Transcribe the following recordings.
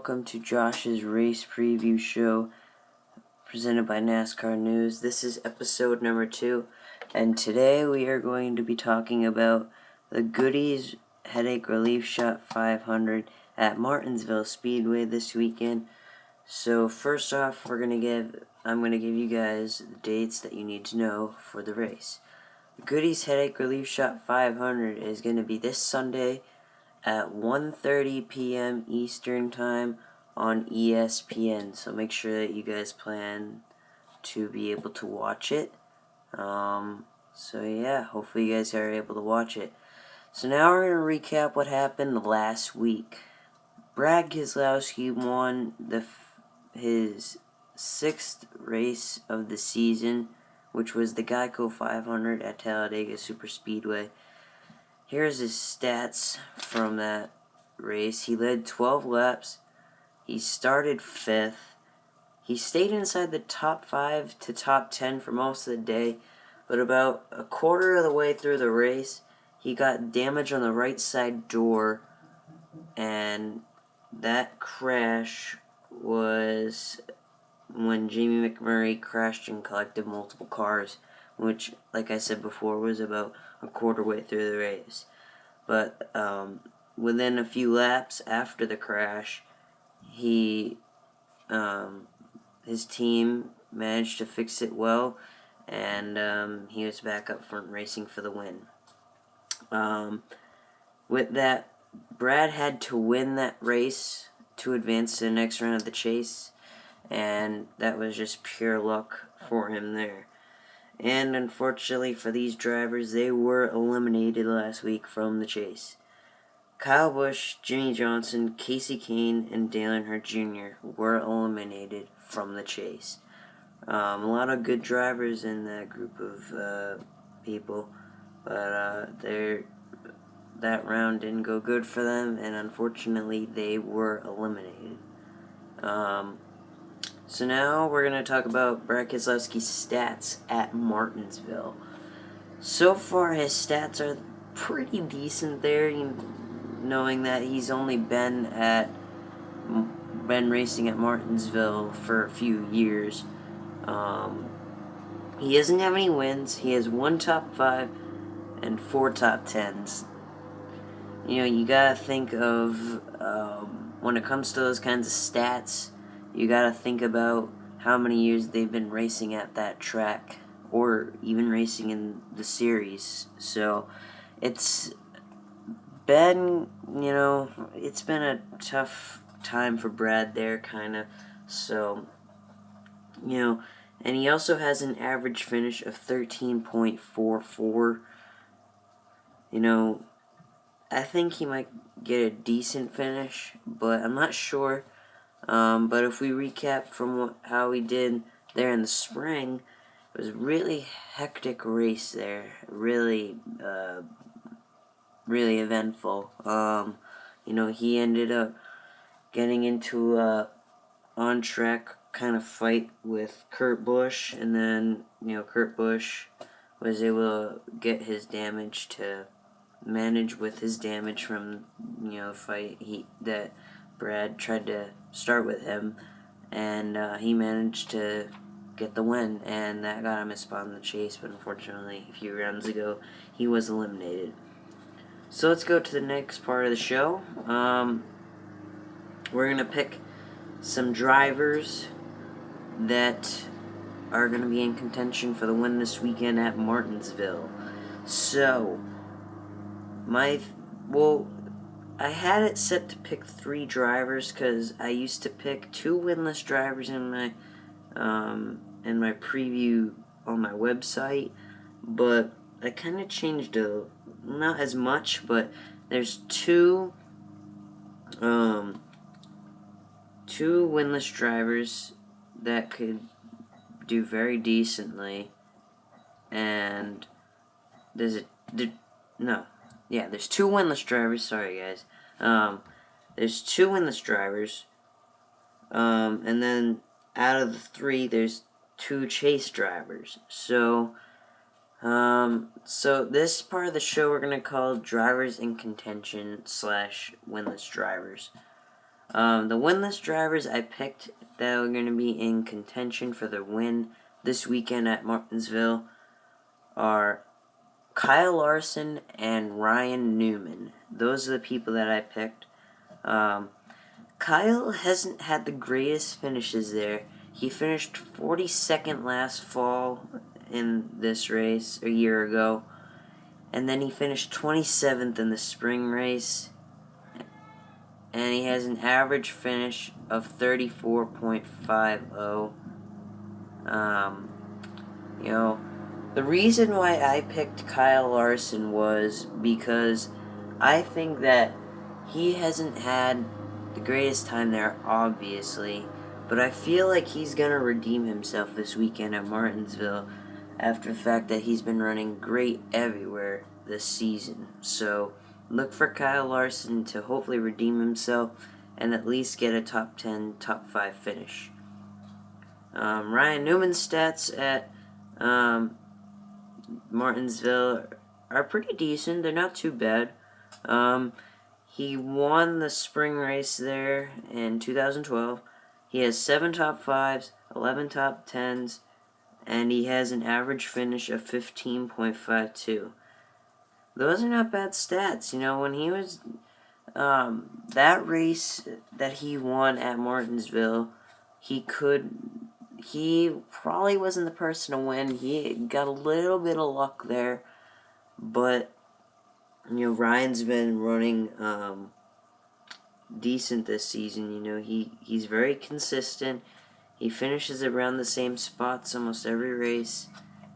welcome to Josh's Race Preview Show presented by NASCAR News. This is episode number 2, and today we are going to be talking about the Goody's Headache Relief Shot 500 at Martinsville Speedway this weekend. So first off, I'm going to give you guys the dates that you need to know for the race. The Goody's Headache Relief Shot 500 is going to be this Sunday at 1:30 p.m. Eastern Time on ESPN. So make sure that you guys plan to be able to watch it. So yeah, hopefully you guys are able to watch it. So now we're going to recap what happened last week. Brad Keselowski won his 6th race of the season, which was the Geico 500 at Talladega Superspeedway. Here's his stats from that race. He led 12 laps. He started 5th. He stayed inside the top 5 to top 10 for most of the day, but about a quarter of the way through the race, he got damage on the right side door, and that crash was when Jamie McMurray crashed and collected multiple cars, which, like I said before, was about a quarter way through the race. But within a few laps after the crash, his team managed to fix it well, and he was back up front racing for the win. With that, Brad had to win that race to advance to the next round of the chase, and that was just pure luck for him there. And unfortunately for these drivers, they were eliminated last week from the chase. Kyle Busch, Jimmy Johnson, Casey Kane, and Dale Earnhardt Jr. were eliminated from the chase. A lot of good drivers in that group of people, but that round didn't go good for them, and unfortunately they were eliminated. So now we're going to talk about Brad Keselowski's stats at Martinsville. So far his stats are pretty decent there, knowing that he's only been racing at Martinsville for a few years. He doesn't have any wins. He has 1 top 5 and 4 top 10s. You gotta think of, when it comes to those kinds of stats, you gotta think about how many years they've been racing at that track, or even racing in the series. So, it's been a tough time for Brad there, kinda. So, and he also has an average finish of 13.44. I think he might get a decent finish, but I'm not sure. But if we recap from how he did there in the spring, it was a really hectic race there. Really eventful. He ended up getting into a on-track kind of fight with Kurt Busch, and then, Kurt Busch was able to get his damage to manage with his damage from, fight that Brad tried to start with him, and he managed to get the win, and that got him a spot in the chase, but unfortunately, a few rounds ago, he was eliminated. So let's go to the next part of the show. We're going to pick some drivers that are going to be in contention for the win this weekend at Martinsville. So, I had it set to pick 3 drivers because I used to pick 2 winless drivers in my preview on my website, but I kind of changed not as much, but there's 2 winless drivers that could do very decently, and there's 2 winless drivers. Sorry, guys. There's 2 winless drivers, and then out of the 3, there's 2 chase drivers. So this part of the show we're gonna call drivers in contention / winless drivers. The winless drivers I picked that are going to be in contention for the win this weekend at Martinsville are Kyle Larson and Ryan Newman. Those are the people that I picked. Kyle hasn't had the greatest finishes there. He finished 42nd last fall in this race a year ago, and then he finished 27th in the spring race, and he has an average finish of 34.50. You know, the reason why I picked Kyle Larson was because I think that he hasn't had the greatest time there, obviously, but I feel like he's going to redeem himself this weekend at Martinsville after the fact that he's been running great everywhere this season. So look for Kyle Larson to hopefully redeem himself and at least get a top 10, top 5 finish. Ryan Newman's stats at Martinsville are pretty decent. They're not too bad. He won the spring race there in 2012. He has 7 top 5s, 11 top 10s, and he has an average finish of 15.52. Those are not bad stats. You know, when he was that race that he won at Martinsville, he probably wasn't the person to win. He got a little bit of luck there, but you know, Ryan's been running decent this season. You know, he's very consistent. He finishes around the same spots almost every race,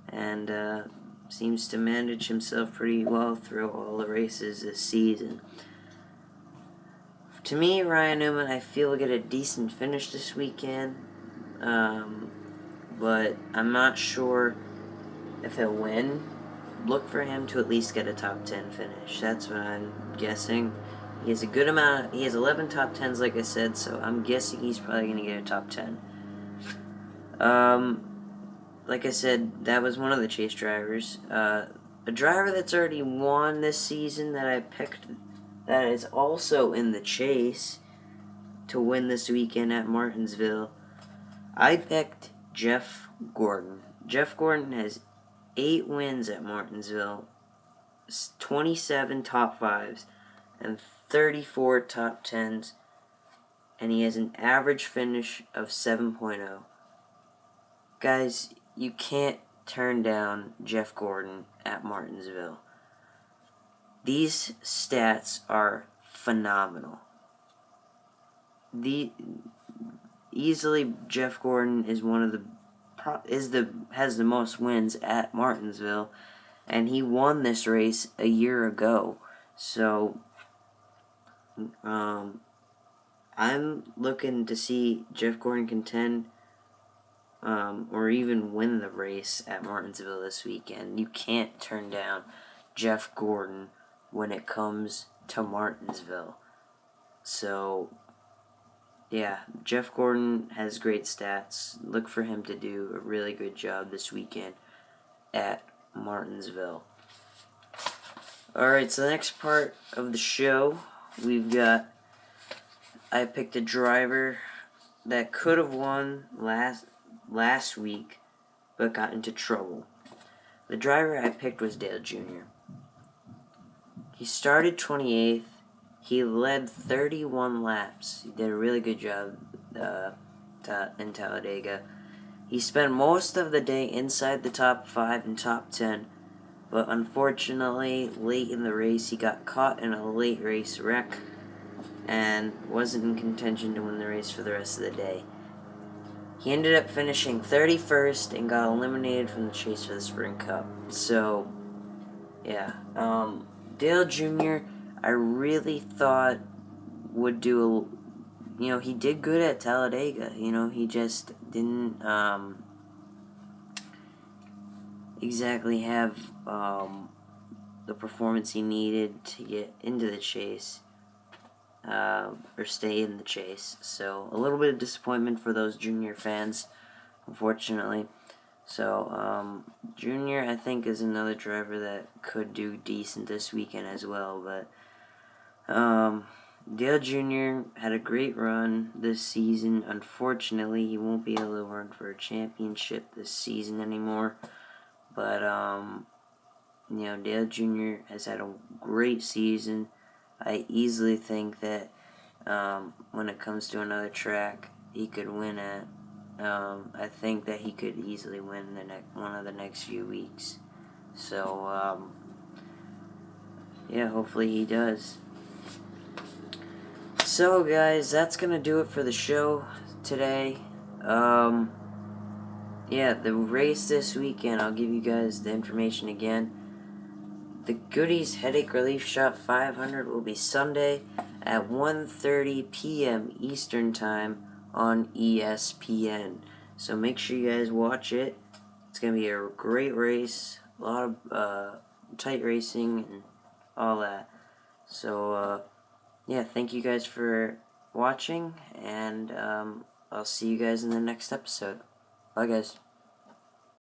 and seems to manage himself pretty well through all the races this season. To me, Ryan Newman, I feel will get a decent finish this weekend, but I'm not sure if he'll win. Look for him to at least get a top 10 finish. That's what I'm guessing. He has a good amount. He has 11 top 10s, like I said, so I'm guessing he's probably going to get a top 10. Like I said, that was one of the chase drivers. A driver that's already won this season that I picked that is also in the chase to win this weekend at Martinsville. I picked Jeff Gordon. Jeff Gordon has 8 wins at Martinsville, 27 top 5s, and 34 top 10s, and he has an average finish of 7.0. Guys, you can't turn down Jeff Gordon at Martinsville. These stats are phenomenal. Easily Jeff Gordon is has the most wins at Martinsville, and he won this race a year ago. So I'm looking to see Jeff Gordon contend or even win the race at Martinsville this weekend. You can't turn down Jeff Gordon when it comes to Martinsville. So yeah, Jeff Gordon has great stats. Look for him to do a really good job this weekend at Martinsville. Alright, so the next part of the show, I picked a driver that could have won last week, but got into trouble. The driver I picked was Dale Jr. He started 28th. He led 31 laps. He did a really good job in Talladega. He spent most of the day inside the top 5 and top 10, but unfortunately, late in the race, he got caught in a late race wreck and wasn't in contention to win the race for the rest of the day. He ended up finishing 31st and got eliminated from the chase for the Sprint Cup. So, yeah. Dale Jr., I really thought would do he did good at Talladega. He just didn't exactly have the performance he needed to get into the chase or stay in the chase. So a little bit of disappointment for those Junior fans, unfortunately. So Junior, I think, is another driver that could do decent this weekend as well. But Dale Jr. had a great run this season. Unfortunately, he won't be able to run for a championship this season anymore. But, Dale Jr. has had a great season. I easily think that when it comes to another track, he could win at. I think that he could easily win one of the next few weeks. So, yeah, hopefully he does. So, guys, that's gonna do it for the show today. Yeah, the race this weekend, I'll give you guys the information again. The Goody's Headache Relief Shot 500 will be Sunday at 1:30 p.m. Eastern Time on ESPN. So make sure you guys watch it. It's going to be a great race, a lot of tight racing and all that. So, yeah, thank you guys for watching, and I'll see you guys in the next episode. Bye, guys.